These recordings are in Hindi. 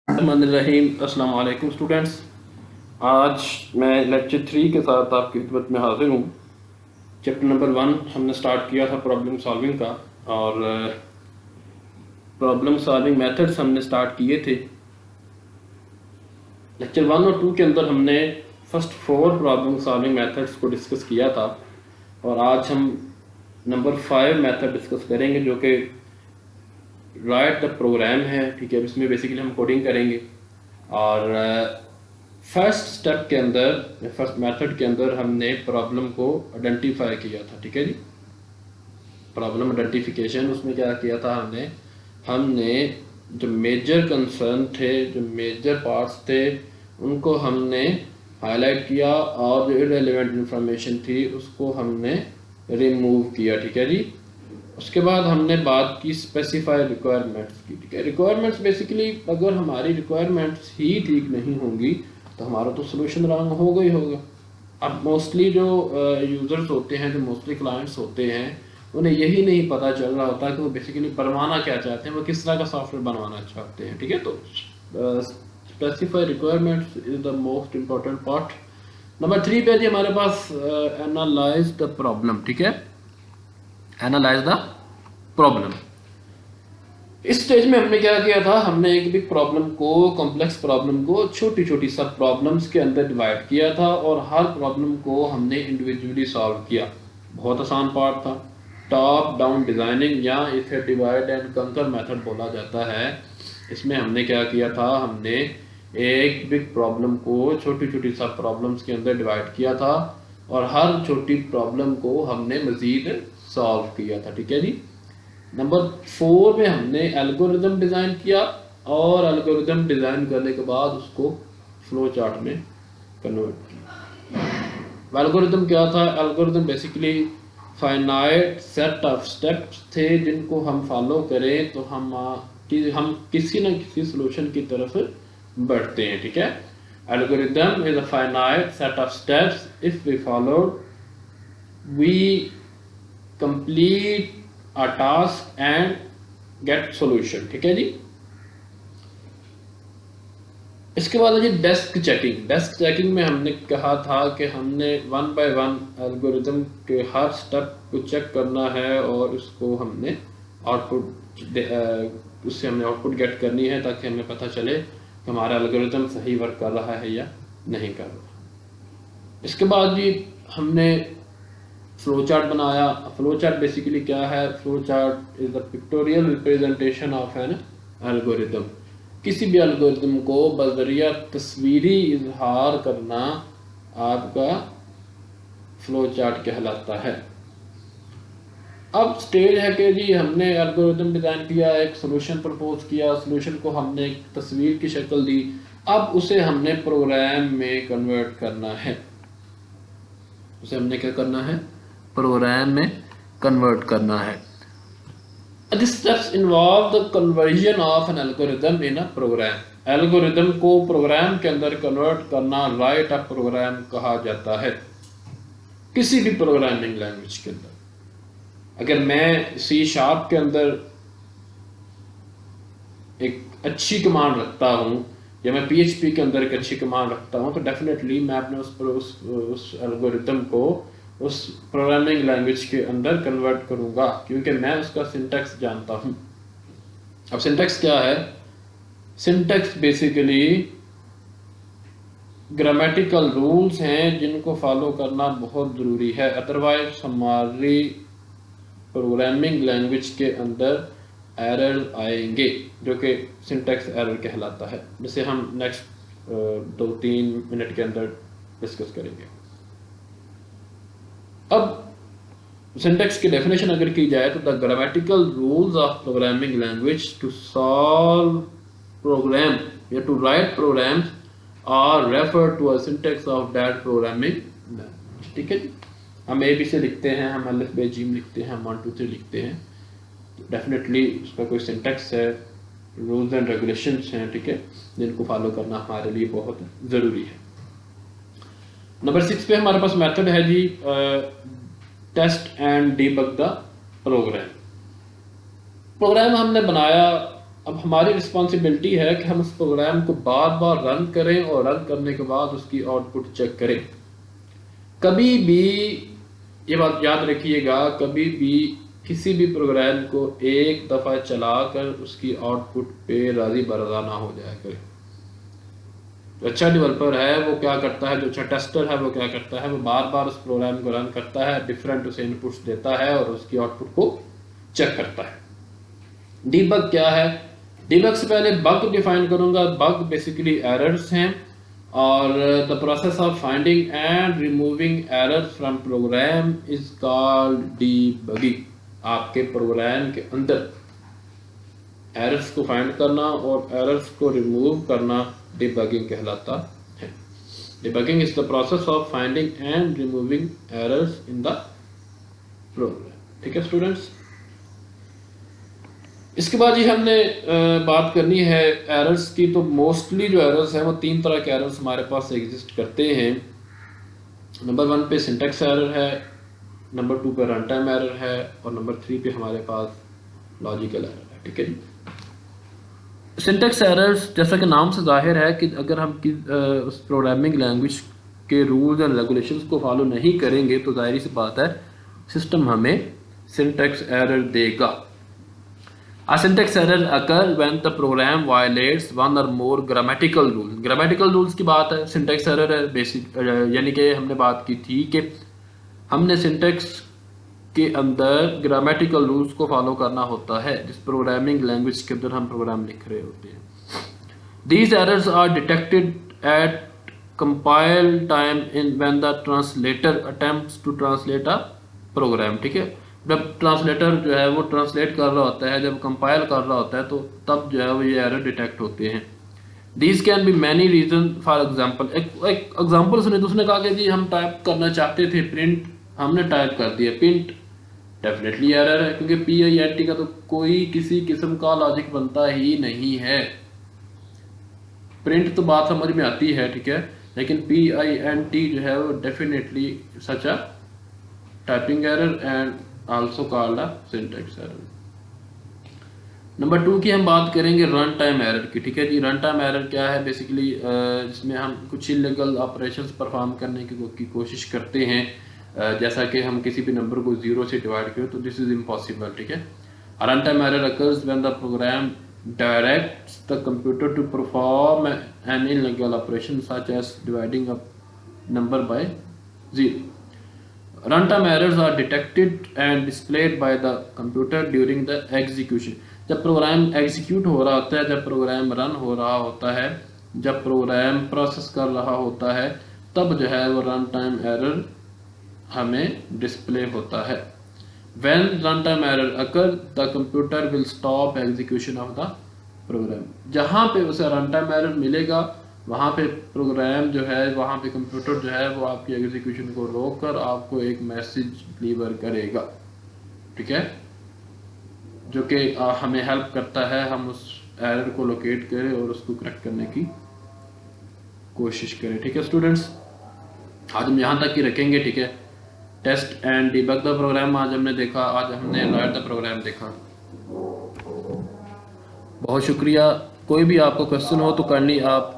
रहीम अस्सलाम वालेकुम स्टूडेंट्स। आज मैं लेक्चर 3 के साथ आपकी खिदमत में हाजिर हूँ। चैप्टर नंबर 1 हमने स्टार्ट किया था प्रॉब्लम सॉल्विंग का, और प्रॉब्लम सॉल्विंग मेथड्स हमने स्टार्ट किए थे। लेक्चर 1 और 2 के अंदर हमने फर्स्ट 4 प्रॉब्लम सॉल्विंग मेथड्स को डिस्कस किया था, और आज हम नंबर 5 मेथड डिस्कस करेंगे जो कि राइट द प्रोग्राम है। ठीक है, इसमें बेसिकली हम कोडिंग करेंगे। और फर्स्ट स्टेप के अंदर, फर्स्ट मेथड के अंदर हमने प्रॉब्लम को आइडेंटिफाई किया था। ठीक है जी, प्रॉब्लम आइडेंटिफिकेशन। उसमें क्या किया था हमने हमने जो मेजर कंसर्न थे, जो मेजर पार्ट्स थे, उनको हमने हाईलाइट किया, और जो इररिलेवेंट इंफॉर्मेशन थी उसको हमने रिमूव किया। ठीक है जी। उसके बाद हमने बात की स्पेसिफाई रिक्वायरमेंट्स की। ठीक है, रिक्वायरमेंट्स बेसिकली अगर हमारी रिक्वायरमेंट्स ही ठीक नहीं होंगी तो हमारा तो सोल्यूशन रॉन्ग होगा ही होगा। अब मोस्टली जो यूज़र्स होते हैं, जो मोस्टली क्लाइंट्स होते हैं, उन्हें यही नहीं पता चल रहा होता कि वो बेसिकली बनवाना क्या चाहते हैं, वो किस तरह का सॉफ्टवेयर बनवाना चाहते हैं। ठीक है, तो specify requirements is the most important part. Number 3 पे जी हमारे पास एनालाइज द प्रॉब्लम। ठीक है, एनालाइज द प्रॉब्लम। इस स्टेज में हमने क्या किया था, हमने एक बिग प्रॉब्लम को, कॉम्प्लेक्स प्रॉब्लम को छोटी छोटी सब प्रॉब्लम्स के अंदर डिवाइड किया था, और हर प्रॉब्लम को हमने इंडिविजुअली सॉल्व किया। बहुत आसान पार्ट था। टॉप डाउन डिजाइनिंग, या इसे डिवाइड एंड कंकर मेथड बोला जाता है। इसमें हमने क्या किया था, हमने एक बिग प्रॉब्लम को छोटी छोटी सब प्रॉब्लम्स के अंदर डिवाइड किया था, और हर छोटी प्रॉब्लम को हमने मजीद सॉल्व किया था। ठीक है जी। नंबर 4 में हमने एल्गोरिदम डिज़ाइन किया, और एल्गोरिदम डिज़ाइन करने के बाद उसको फ्लो चार्ट में कन्वर्ट किया। एल्गोरिदम क्या था? Algorithm basically finite set of steps थे जिनको हम फॉलो करें तो हम किसी न किसी सोल्यूशन की तरफ बढ़ते हैं। ठीक है, algorithm is a finite set of steps, if we follow we complete a task and get solution. ठीक है जी। इसके बाद है जी डेस्क चेकिंग। डेस्क चेकिंग में हमने कहा था कि हमने 1 बाय 1 एल्गोरिदम के हर स्टेप को चेक करना है, और उसको हमने आउटपुट, उससे हमने आउटपुट गेट करनी है, ताकि हमें पता चले कि हमारा एल्गोरिदम सही वर्क कर रहा है या नहीं कर रहा। इसके बाद जी हमने फ्लो चार्ट बनाया। फ्लो चार्ट बेसिकली क्या है? Flow chart is the pictorial representation of N algorithm. किसी भी एल्गोरिदम को बजरिया तस्वीरी इजहार करना आपका फ्लो चार्ट कहलाता है। अब स्टेज है कि जी हमने एल्गोरिदम डिज़ाइन किया, एक सोल्यूशन प्रपोज किया, सोल्यूशन को हमने एक तस्वीर की शक्ल दी, अब उसे हमने प्रोग्राम में कन्वर्ट करना है। उसे हमने क्या करना है? प्रोग्राम में कन्वर्ट करना है। These steps involve the conversion of an algorithm in a program. Algorithm को प्रोग्राम के अंदर कन्वर्ट करना राइट अ प्रोग्राम कहा जाता है, किसी भी प्रोग्रामिंग लैंग्वेज के अंदर। अगर मैं सी शार्प के अंदर एक अच्छी कमांड रखता हूँ, या मैं PHP के अंदर एक अच्छी कमांड रखता हूँ, तो डेफिनेटली मैं अपने उस एल्गोरिदम को उस प्रोग्रामिंग लैंग्वेज के अंदर कन्वर्ट करूँगा, क्योंकि मैं उसका सिंटैक्स जानता हूँ। अब सिंटैक्स क्या है? सिंटैक्स बेसिकली ग्रामेटिकल रूल्स हैं जिनको फॉलो करना बहुत ज़रूरी है, अदरवाइज हमारी प्रोग्रामिंग लैंग्वेज के अंदर एरर आएंगे, जो कि सिंटैक्स एरर कहलाता है, जिसे हम नेक्स्ट 2-3 मिनट के अंदर डिस्कस करेंगे। अब सिंटैक्स की डेफिनेशन अगर की जाए तो the grammatical rules of programming language to solve program या to write programs are refer to a syntax of that programming language. ठीक है जी। हम ABC लिखते हैं, हम अलिफ बे जीम लिखते हैं, हम 1 2 3 लिखते हैं, तो डेफिनेटली उसका कोई सिंटैक्स है, रूल्स एंड रेगुलेशंस हैं। ठीक है, जिनको फॉलो करना हमारे लिए बहुत ज़रूरी है। नंबर 6 पे हमारे पास मेथड है जी test and debug the program. Program हमने बनाया, अब हमारी रिस्पॉन्सिबिलिटी है कि हम उस प्रोग्राम को बार बार रन करें और रन करने के बाद उसकी आउटपुट चेक करें। कभी भी ये बात याद रखिएगा, कभी भी किसी भी प्रोग्राम को एक दफ़ा चलाकर उसकी आउटपुट पे राजी बरदा ना हो जाया करें। जो अच्छा डेवलपर है वो क्या करता है, जो अच्छा टेस्टर है वो क्या करता है, वो बार बार उस प्रोग्राम को रन करता है, डिफरेंट उसे इनपुट्स देता है और उसकी आउटपुट को चेक करता है। डीबग क्या है? डीबग से पहले बग डिफाइन करूंगा। बग बेसिकली एरर्स हैं और the process of finding and removing errors from program is called debugging. आपके प्रोग्राम के अंदर एरर्स को फाइंड करना और एरर्स को रिमूव करना डिबगिंग कहलाता है। Debugging is the process of finding and removing errors in the program. ठीक है स्टूडेंट्स, इसके बाद ही हमने बात करनी है एरर्स की। तो मोस्टली जो एरर्स हैं वो तीन तरह के एरर्स हमारे पास एग्जिस्ट करते हैं। नंबर 1 पे सिंटेक्स एरर है, नंबर 2 पे रन टाइम एरर है और नंबर 3 पे हमारे पास लॉजिकल एरर है। ठीक है जी। सिंटेक्स एरर्स जैसा कि नाम से जाहिर है कि अगर हम उस प्रोग्रामिंग लैंग्वेज के रूल्स एंड रेगुलेशंस को फॉलो नहीं करेंगे तो जाहिर सी बात है सिस्टम हमें सिंटेक्स एरर देगा। A syntax error occur when the program violates one or more grammatical rules। grammatical rules की बात है, syntax error है बेसिक, यानी कि हमने बात की थी कि हमने syntax के अंदर grammatical rules को फॉलो करना होता है जिस प्रोग्रामिंग लैंग्वेज के अंदर हम प्रोग्राम लिख रहे होते हैं। These errors are detected at compile time in when the translator attempts to translate a program। ठीक है, जब ट्रांसलेटर जो है वो ट्रांसलेट कर रहा होता है, जब कंपाइल कर रहा होता है तो तब जो है वो ये एरर डिटेक्ट होते हैं। These can be many reason. For example एक एग्जांपल सुने, तो उसने कहा कि जी हम टाइप करना चाहते थे प्रिंट, हमने टाइप कर दिया प्रिंट, डेफिनेटली एरर है क्योंकि PINT का तो कोई किसी किस्म का लॉजिक बनता ही नहीं है। प्रिंट तो बात समझ में आती है, ठीक है, लेकिन PINT जो है वो definitely such a typing error and also called a syntax error। Number 2 की हम बात करेंगे रन टाइम एरर की। ठीक है जी, रन टाइम एरर क्या है? बेसिकली जिसमें हम कुछ इलीगल ऑपरेशंस परफॉर्म करने की कोशिश करते हैं, जैसा कि हम किसी भी नंबर को 0 से डिवाइड करें, तो दिस इज इम्पॉसिबल। ठीक है, run time error occurs when the program directs the computer to perform an illegal operation such as dividing a number by 0। Runtime errors are detected and displayed by the computer during the execution। जब प्रोग्राम एग्जीक्यूट हो रहा होता है, जब प्रोग्राम रन हो रहा होता है, जब प्रोग्राम प्रोसेस कर रहा होता है, तब जो है वो रन टाइम एरर हमें डिस्प्ले होता है। When runtime error occur, the computer will stop execution of the program। जहाँ पे उसे रन टाइम एरर मिलेगा वहाँ पे प्रोग्राम जो है, वहाँ पे कंप्यूटर जो है वो आपकी एग्जीक्यूशन को रोक कर आपको एक मैसेज डिलीवर करेगा। ठीक है, जो कि हमें हेल्प करता है हम उस एरर को लोकेट करें और उसको करेक्ट करने की कोशिश करें। ठीक है स्टूडेंट्स, आज हम यहाँ तक ही रखेंगे। ठीक है, test and debug the program आज हमने देखा, आज हमने राइट द प्रोग्राम देखा। बहुत शुक्रिया। कोई भी आपको क्वेश्चन हो तो करनी आप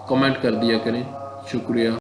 कमेंट कर दिया करें। शुक्रिया।